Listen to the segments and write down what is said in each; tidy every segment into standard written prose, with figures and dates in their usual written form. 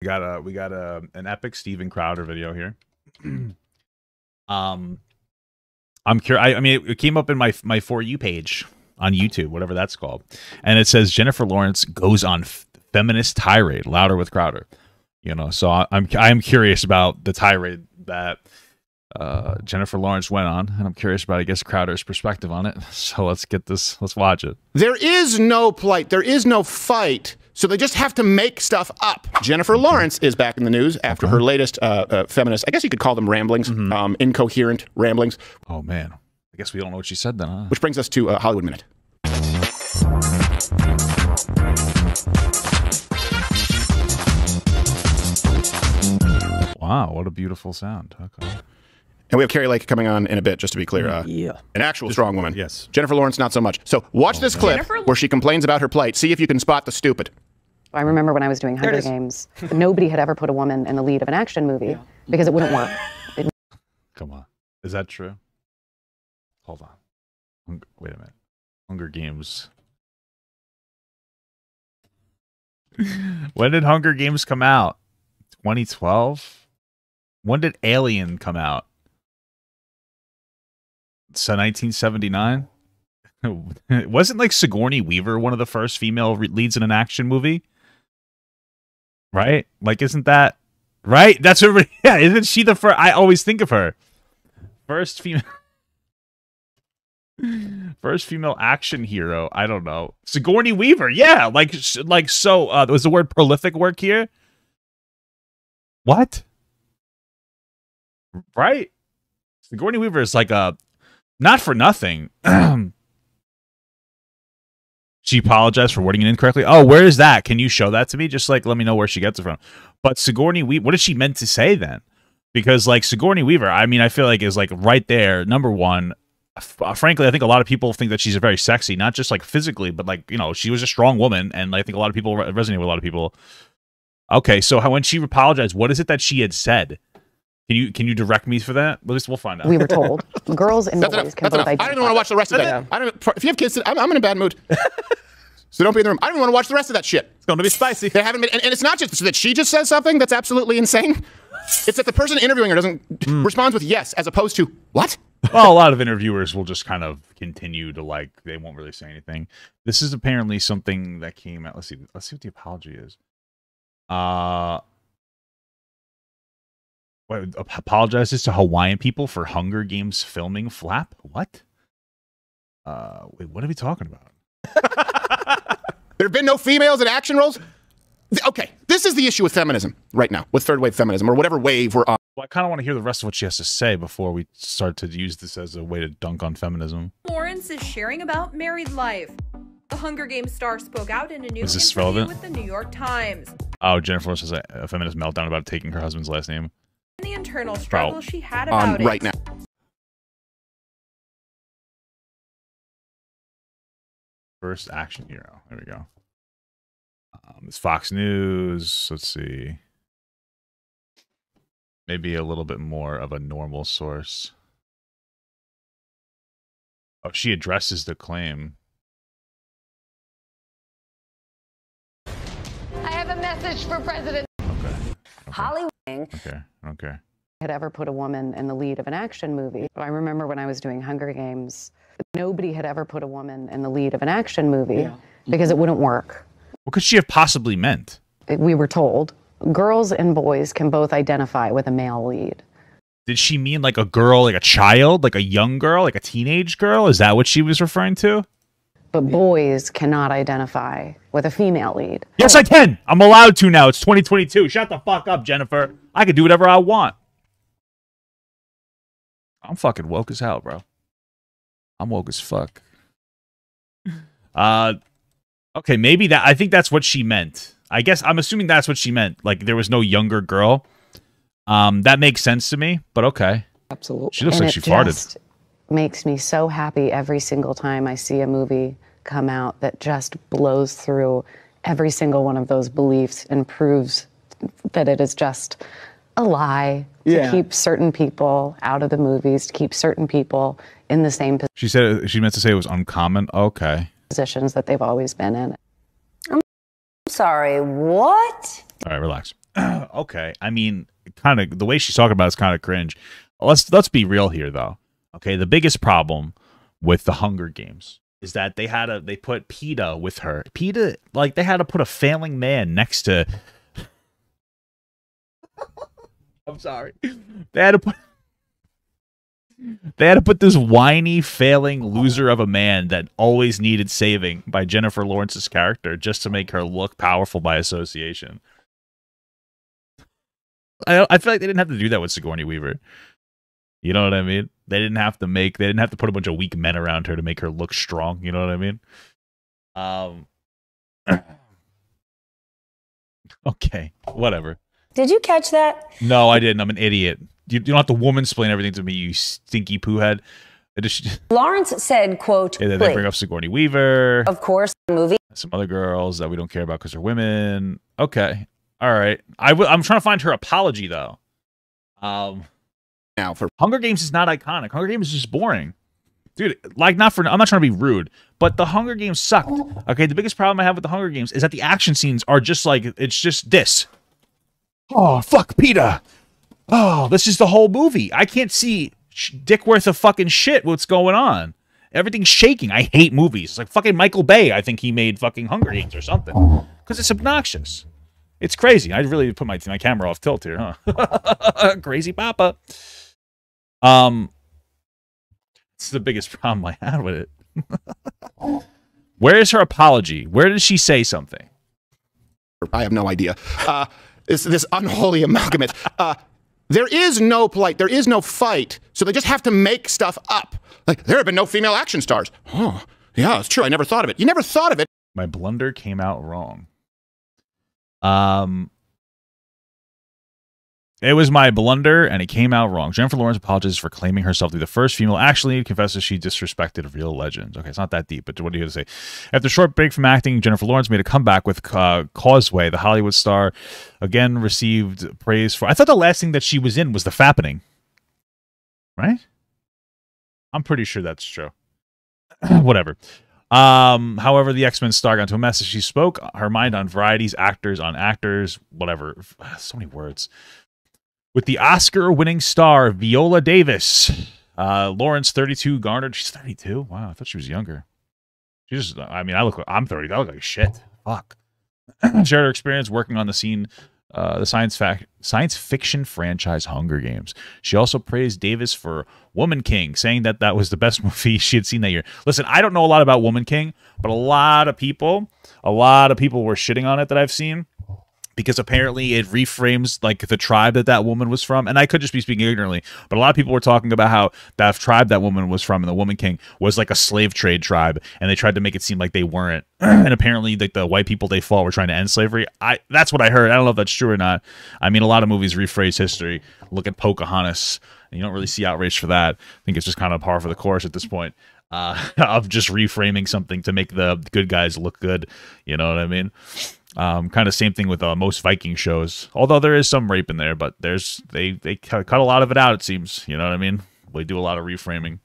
We got an epic Steven Crowder video here. I'm curious. I mean, it came up in my For You page on YouTube, whatever that's called, and it says Jennifer Lawrence goes on feminist tirade, louder with Crowder. You know, so I'm curious about the tirade that Jennifer Lawrence went on, and I'm curious about, I guess, Crowder's perspective on it. So let's watch it. There is no plight. There is no fight. So they just have to make stuff up. Jennifer Lawrence is back in the news after her latest feminist, I guess you could call them ramblings, incoherent ramblings. Oh, man. I guess we don't know what she said then, huh? Which brings us to Hollywood Minute. Wow, what a beautiful sound. Okay. And we have Carrie Lake coming on in a bit, just to be clear. An actual strong woman. Yes. Jennifer Lawrence, not so much. So watch this clip where she complains about her plight. See if you can spot the stupid. I remember when I was doing Hunger Games, nobody had ever put a woman in the lead of an action movie because it wouldn't work. Come on. Is that true? Hold on. Wait a minute. Hunger Games. When did Hunger Games come out? 2012? When did Alien come out? So 1979? Wasn't like Sigourney Weaver one of the first female leads in an action movie? Right? Like, isn't that right? That's what, yeah, isn't she the first? I always think of her. First female action hero. I don't know. Sigourney Weaver. Yeah, like so was the word prolific work here? What? Right? Sigourney Weaver is like a not for nothing. She apologized for wording it incorrectly. Oh, where is that? Can you show that to me? Just like let me know where she gets it from. But Sigourney Weaver, what is she meant to say then? Because like Sigourney Weaver, I mean, I feel like is like right there, number one. Frankly, I think a lot of people think that she's very sexy, not just like physically, but like, you know, she was a strong woman, and I think a lot of people resonate with a lot of people. Okay, so when she apologized, what is it that she had said? Can you direct me for that? We'll find out. We were told girls and boys can both identify. I don't want to watch the rest of that. If you have kids, I'm in a bad mood. So don't be in the room. I don't even want to watch the rest of that shit. It's going to be spicy. They haven't been, and it's not just that she just says something that's absolutely insane. It's that the person interviewing her doesn't responds with yes, as opposed to what? Well, a lot of interviewers will just kind of continue to like, they won't really say anything. This is apparently something that came out. Let's see what the apology is. Wait, apologizes to Hawaiian people for Hunger Games filming flap? What? Wait, what are we talking about? There have been no females in action roles? Okay, this is the issue with feminism right now, with third wave feminism, or whatever wave we're on. Well, I kind of want to hear the rest of what she has to say before we start to use this as a way to dunk on feminism. Lawrence is sharing about married life. The Hunger Games star spoke out in a new interview relevant? with the New York Times. Oh, Jennifer Lawrence has a feminist meltdown about taking her husband's last name. The internal struggle she had about right now. First action hero. There we go. It's Fox News. Let's see. Maybe a little bit more of a normal source. Oh, she addresses the claim. I have a message for President. Okay. Hollywood. Okay. Had ever put a woman in the lead of an action movie. I remember when I was doing Hunger Games, nobody had ever put a woman in the lead of an action movie because it wouldn't work. What could she have possibly meant? We were told girls and boys can both identify with a male lead. Did she mean like a girl, like a child, like a young girl, like a teenage girl? Is that what she was referring to? But boys cannot identify with a female lead. Yes, I can. I'm allowed to now. It's 2022. Shut the fuck up, Jennifer. I can do whatever I want. I'm fucking woke as hell, bro. I'm woke as fuck. Okay, maybe that. I think that's what she meant. I guess I'm assuming that's what she meant. Like there was no younger girl. That makes sense to me. But okay. Absolutely. She looks like she farted. Makes me so happy every single time I see a movie come out that just blows through every single one of those beliefs and proves that it is just a lie to keep certain people out of the movies, to keep certain people in the same She said she meant to say it was uncommon. Okay. Positions that they've always been in. I'm sorry, what? All right, relax. Okay, I mean, kind of the way she's talking about it's kind of cringe. Let's be real here, though. Okay, the biggest problem with the Hunger Games is that they put PETA with her. PETA, like, they had to put a failing man next to. I'm sorry. They had to put this whiny, failing loser of a man that always needed saving by Jennifer Lawrence's character just to make her look powerful by association. I feel like they didn't have to do that with Sigourney Weaver. You know what I mean? They didn't have to put a bunch of weak men around her to make her look strong. You know what I mean? Okay, whatever. Did you catch that? No, I didn't. I'm an idiot. You don't have to woman-splain everything to me, you stinky poo head. Lawrence said, quote, they bring up Sigourney Weaver. Of course, the movie. Some other girls that we don't care about because they're women. Okay. All right. I'm trying to find her apology, though. Now, for Hunger Games is not iconic. Hunger Games is just boring. Dude, like, I'm not trying to be rude, but the Hunger Games sucked. Okay, the biggest problem I have with the Hunger Games is that the action scenes are just like, it's just this. Oh, fuck PETA. Oh, this is the whole movie. I can't see dick worth of fucking shit what's going on. Everything's shaking. I hate movies. It's like fucking Michael Bay. I think he made fucking Hunger Games or something. Because it's obnoxious. It's crazy. I really put my camera off tilt here, huh? Crazy papa. It's the biggest problem I had with it. Where is her apology? Where did she say something? I have no idea. This unholy amalgamate. There is no fight, so they just have to make stuff up. Like, there have been no female action stars. Oh, yeah, it's true. I never thought of it. You never thought of it. My blunder came out wrong. It was my blunder, and it came out wrong. Jennifer Lawrence apologizes for claiming herself to be the first female action lead, confesses she disrespected real legends. Okay, it's not that deep, but what do you have to say? After a short break from acting, Jennifer Lawrence made a comeback with Causeway. The Hollywood star again received praise for... I thought the last thing that she was in was The Fappening. Right? I'm pretty sure that's true. Whatever. However, the X-Men star got into a message. She spoke her mind on varieties, actors, whatever. So many words. With the Oscar-winning star Viola Davis, Lawrence, 32, garnered. She's 32. Wow, I thought she was younger. She just. I mean, I'm 30. I look like shit. Fuck. Shared her experience working on the science fiction franchise Hunger Games. She also praised Davis for Woman King, saying that was the best movie she had seen that year. Listen, I don't know a lot about Woman King, but a lot of people were shitting on it that I've seen. Because apparently it reframes like the tribe that woman was from. And I could just be speaking ignorantly, but a lot of people were talking about how that tribe that woman was from and the Woman King was like a slave trade tribe. And they tried to make it seem like they weren't. And apparently like the white people they fought were trying to end slavery. That's what I heard. I don't know if that's true or not. I mean, a lot of movies rephrase history. Look at Pocahontas. And you don't really see outrage for that. I think it's just kind of par for the course at this point. Of just reframing something to make the good guys look good. You know what I mean? Kind of same thing with most Viking shows. Although there is some rape in there, but they cut a lot of it out, it seems. You know what I mean? They do a lot of reframing.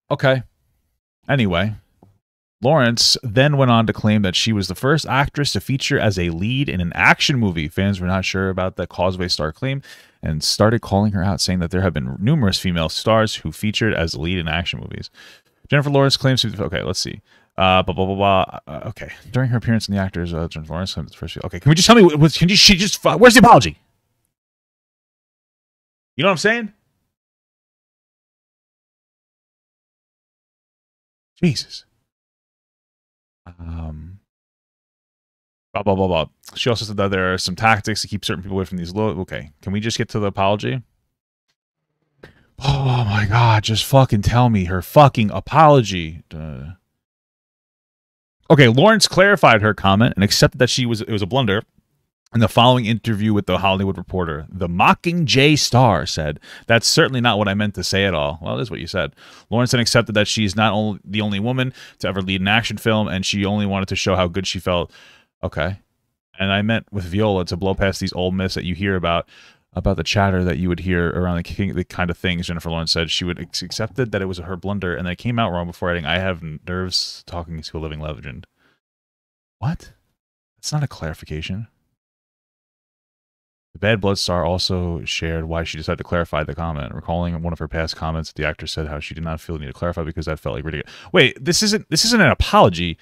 Okay. Anyway, Lawrence then went on to claim that she was the first actress to feature as a lead in an action movie. Fans were not sure about the Causeway star claim and started calling her out, saying that there have been numerous female stars who featured as a lead in action movies. Jennifer Lawrence claims to be... Okay, let's see. Okay. During her appearance in The Actors, Jennifer Lawrence claimed the first... Okay, can we just tell me... where's the apology? You know what I'm saying? Jesus. She also said that there are some tactics to keep certain people away from these low... Okay, can we just get to the apology? Oh my God, just fucking tell me her fucking apology. Okay, Lawrence clarified her comment and accepted that it was a blunder. In the following interview with The Hollywood Reporter, the Mockingjay star said, "That's certainly not what I meant to say at all." Well, it is what you said. Lawrence then accepted that she's not the only woman to ever lead an action film, and she only wanted to show how good she felt. Okay. And I meant with Viola to blow past these old myths that you hear about the chatter that you would hear around the kind of things. Jennifer Lawrence said she would accepted that it was her blunder and that it came out wrong before adding, "I have nerves talking to a living legend." What? It's not a clarification. The Bad Blood star also shared why she decided to clarify the comment, recalling one of her past comments. The actor said how she did not feel the need to clarify because that felt like ridiculous. Wait, this isn't an apology.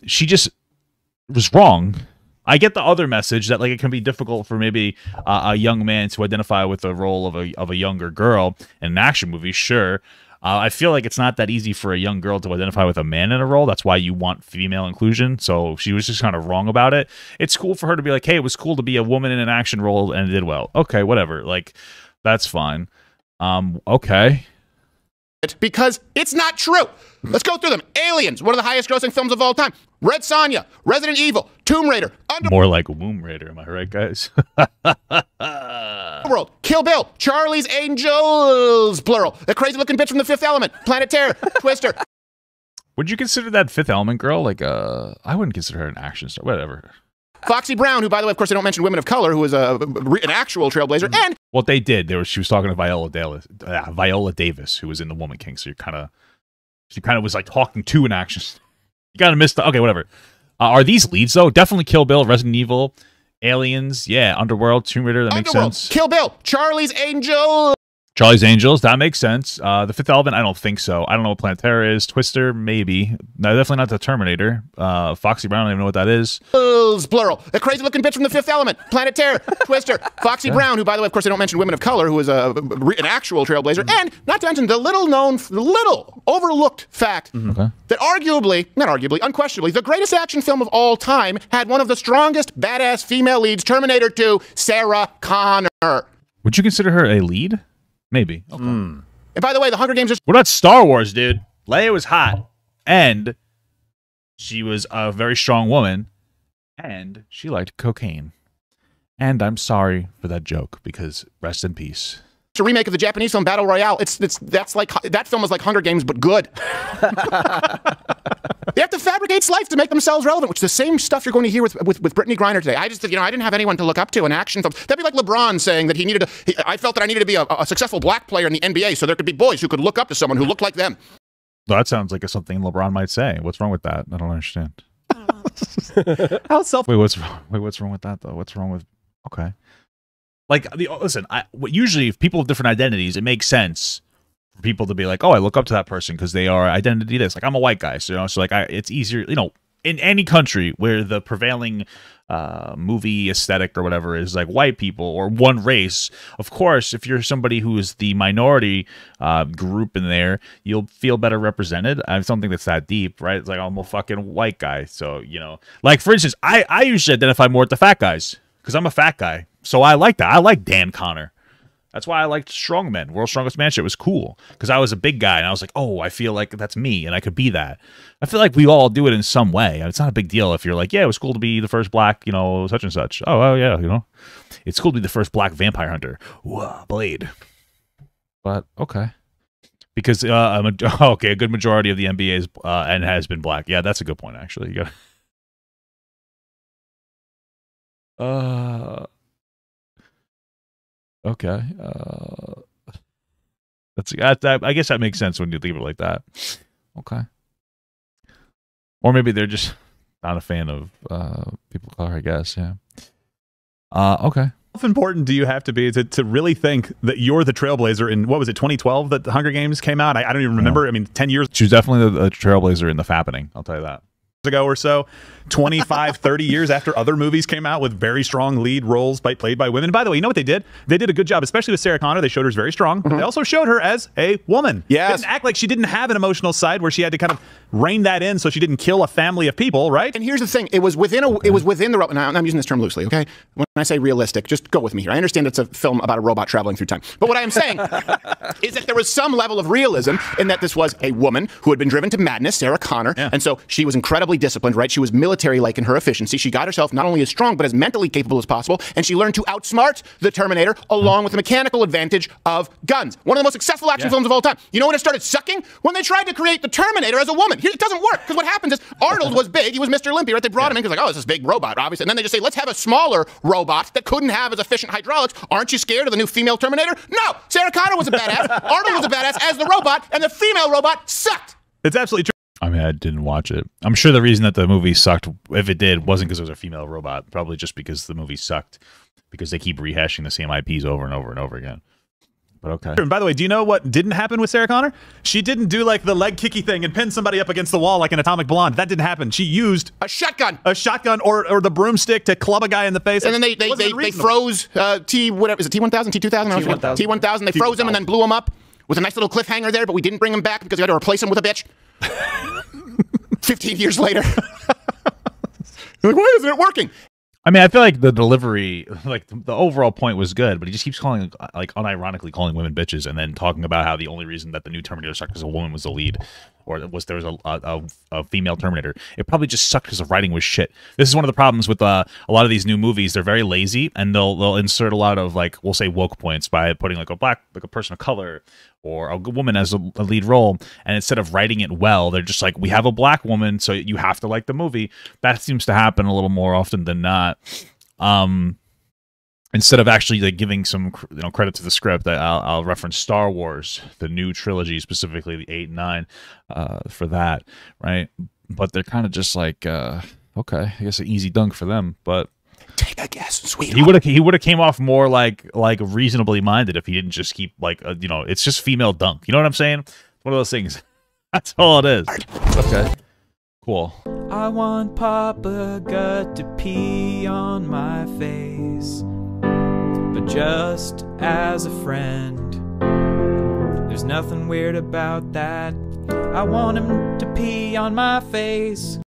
She just was wrong. I get the other message that like it can be difficult for maybe a young man to identify with the role of a younger girl in an action movie. Sure. I feel like it's not that easy for a young girl to identify with a man in a role. That's why you want female inclusion. So she was just kind of wrong about it. It's cool for her to be like, hey, it was cool to be a woman in an action role and it did well. Okay, whatever. Like, that's fine. Okay. Because it's not true. Let's go through them. Aliens, one of the highest grossing films of all time. Red Sonja, Resident Evil, Tomb Raider, More like Womb Raider, am I right, guys? World, Kill Bill, Charlie's Angels, plural. The crazy looking bitch from The Fifth Element, Planet Terror, Twister. Would you consider that Fifth Element girl like I wouldn't consider her an action star. Whatever. Foxy Brown, who, by the way, of course, I don't mention women of color, who was an actual trailblazer, and what they did, she was talking to Viola Davis, who was in The Woman King. So she kind of was like talking to an action. You kind of missed the, okay, whatever. Are these leads though? Definitely Kill Bill, Resident Evil, Aliens, yeah, Underworld, Tomb Raider. That makes sense. Kill Bill, Charlie's Angels. Charlie's Angels, that makes sense. The Fifth Element, I don't think so. I don't know what Planet Terror is. Twister, maybe. No, definitely not the Terminator. Foxy Brown, I don't even know what that is. Plural. The crazy looking bitch from The Fifth Element, Planet Terror, Twister. Foxy Brown, who, by the way, of course, I don't mention women of color, who was an actual trailblazer, and not to mention the little overlooked fact that unquestionably, the greatest action film of all time had one of the strongest badass female leads, Terminator 2, Sarah Connor. Would you consider her a lead? Maybe. Okay. And by the way, the Hunger Games... What about Star Wars, dude? Leia was hot, and she was a very strong woman, and she liked cocaine. And I'm sorry for that joke, because rest in peace. It's a remake of the Japanese film Battle Royale. That film was like Hunger Games, but good. They have to fabricate life to make themselves relevant, which is the same stuff you're going to hear with Brittany Griner today. I didn't have anyone to look up to in action films. That'd be like LeBron saying that I felt that I needed to be a successful black player in the NBA, so there could be boys who could look up to someone who looked like them. Well, that sounds like something LeBron might say. What's wrong with that? I don't understand. Wait, what's wrong with that though? What's wrong with? Okay. Like, listen, usually if people have different identities, it makes sense for people to be like, oh, I look up to that person because they are identity this. Like, I'm a white guy, so like it's easier, in any country where the prevailing movie aesthetic or whatever is like white people or one race. Of course, if you're somebody who is the minority group in there, you'll feel better represented. I don't think that's that deep, right? It's like, I'm a fucking white guy, so like for instance, I usually identify more with the fat guys because I'm a fat guy. So I like that. I like Dan Connor. That's why I liked Strongmen. World's Strongest Man shit was cool. Because I was a big guy, and I was like, oh, I feel like that's me, and I could be that. I feel like we all do it in some way. It's not a big deal if you're like, yeah, it was cool to be the first black, such and such. Oh, yeah, It's cool to be the first black vampire hunter. Whoa, Blade. But, okay. Because, a good majority of the NBA is, and has been black. Yeah, that's a good point, actually. You got okay. I guess that makes sense when you leave it like that. Okay. Or maybe they're just not a fan of people of color, I guess. Yeah. Okay. How important do you have to be to really think that you're the trailblazer in, what was it, 2012 that the Hunger Games came out? I don't even remember. I mean, 10 years. She was definitely the trailblazer in the fappening. I'll tell you that. Ago or so, 25, 30 years after other movies came out with very strong lead roles played by women. By the way, you know what they did? They did a good job, especially with Sarah Connor. They showed her as very strong, but they also showed her as a woman. Yes. Didn't act like she didn't have an emotional side where she had to kind of rein that in so she didn't kill a family of people, right? And here's the thing. It was within the, now I'm using this term loosely, okay? When I say realistic, just go with me here. I understand it's a film about a robot traveling through time. But what I am saying is that there was some level of realism in that this was a woman who had been driven to madness, Sarah Connor, and so she was incredibly disciplined, right? She was military-like in her efficiency. She got herself not only as strong, but as mentally capable as possible, and she learned to outsmart the Terminator along with the mechanical advantage of guns. One of the most successful action films of all time. You know when it started sucking? When they tried to create the Terminator as a woman. It doesn't work, because what happens is Arnold was big. He was Mr. Olympia, right? They brought him in because like, oh, this is big robot, obviously. And then they just say, let's have a smaller robot that couldn't have as efficient hydraulics. Aren't you scared of the new female Terminator? No! Sarah Connor was a badass. Arnold was a badass as the robot, and the female robot sucked. It's absolutely true. I mean, I didn't watch it. I'm sure the reason that the movie sucked, if it did, wasn't because it was a female robot. Probably just because the movie sucked, because they keep rehashing the same IPs over and over and over again. But okay. And by the way, do you know what didn't happen with Sarah Connor? She didn't do like the leg kicky thing and pin somebody up against the wall like an Atomic Blonde. That didn't happen. She used A shotgun. or the broomstick to club a guy in the face. And then they froze whatever is it, T1000, T2000, T1000. They froze him and then blew him up with a nice little cliffhanger there, but we didn't bring him back because we had to replace him with a bitch. 15 years later. Like, why isn't it working? I mean, I feel like the delivery, like the overall point was good, but he just keeps calling, like, unironically calling women bitches, and then talking about how the only reason that the new Terminator sucked because a woman was the lead, or there was a female Terminator. It probably just sucked because the writing was shit. This is one of the problems with a lot of these new movies. They're very lazy, and they'll insert a lot of, like, we'll say woke points by putting like a person of color or a woman as a lead role, and instead of writing it well, they're just like, we have a black woman, so you have to like the movie. That seems to happen a little more often than not. Instead of actually like giving some credit to the script, I'll reference Star Wars, the new trilogy, specifically the 8 and 9, for that, right? But they're kind of just like, okay, I guess an easy dunk for them, but. Take a guess, sweetheart. He would have came off more like reasonably minded if he didn't just keep like it's just female dunk. You know what I'm saying? One of those things. That's all it is. Okay. Cool. I want Papa Gut to pee on my face, but just as a friend. There's nothing weird about that. I want him to pee on my face.